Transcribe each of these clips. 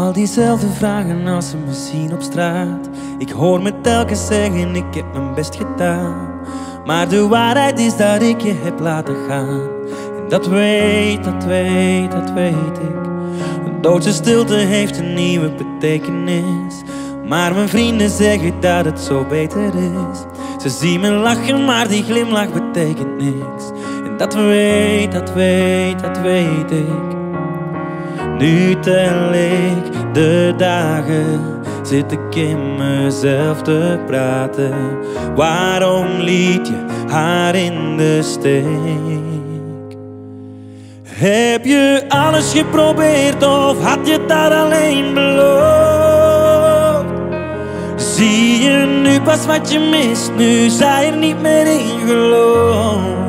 Al diezelfde vragen als ze me zien op straat. Ik hoor me telkens zeggen, ik heb mijn best gedaan. Maar de waarheid is dat ik je heb laten gaan. En dat weet ik. Een doodse stilte heeft een nieuwe betekenis. Maar mijn vrienden zeggen dat het zo beter is. Ze zien me lachen, maar die glimlach betekent niks. En dat weet ik. Nu tel ik de dagen, zit ik in mezelf te praten. Waarom liet je haar in de steek? Heb je alles geprobeerd of had je dat alleen beloofd? Zie je nu pas wat je mist, nu zij er niet meer in gelooft.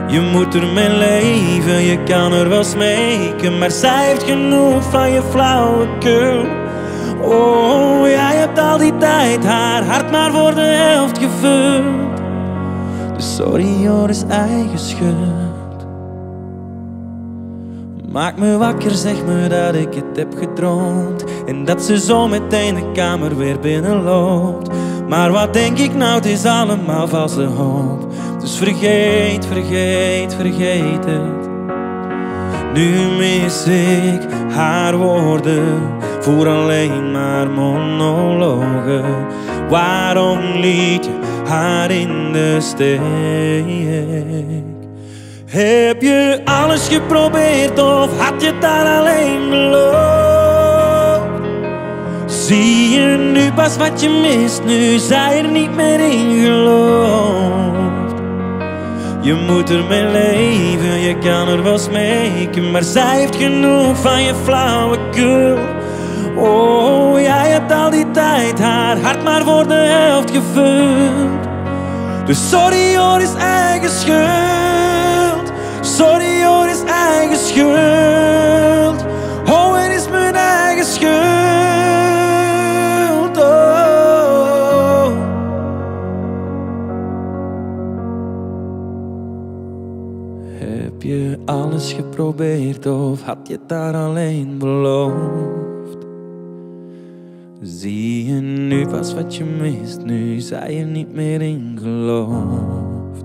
Je moet ermee leven, je kan er wel smeken, maar zij heeft genoeg van je flauwekul. Oh, jij hebt al die tijd haar hart maar voor de helft gevuld. Dus sorry hoor, is eigen schuld. Maak me wakker, zeg me dat ik het heb gedroomd. En dat ze zo meteen de kamer weer binnenloopt. Maar wat denk ik nou, het is allemaal valse hoop. Dus vergeet het. Nu mis ik haar woorden, voer alleen maar monologen. Waarom liet je haar in de steek? Heb je alles geprobeerd of had je dat alleen beloofd? Zie je nu pas wat je mist, nu zij er niet meer in gelooft. Je moet ermee leven, je kan er wel smeken, maar zij heeft genoeg van je flauwekul. Oh, jij hebt al die tijd haar hart maar voor de helft gevuld. Dus sorry hoor, is eigen schuld. Sorry hoor, is eigen schuld. Oh, het is mijn eigen schuld. Oh. Heb je alles geprobeerd of had je het daar alleen beloofd? Zie je nu pas wat je mist, nu zij er niet meer in gelooft.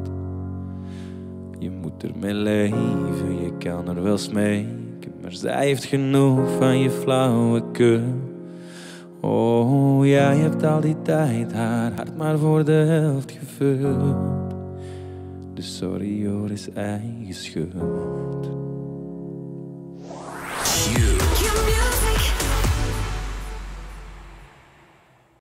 Je moet ermee leven, je kan er wel smeken, maar zij heeft genoeg van je flauwekul. Oh, jij hebt al die tijd haar hart maar voor de helft gevuld. Dus sorry hoor, is eigen schuld.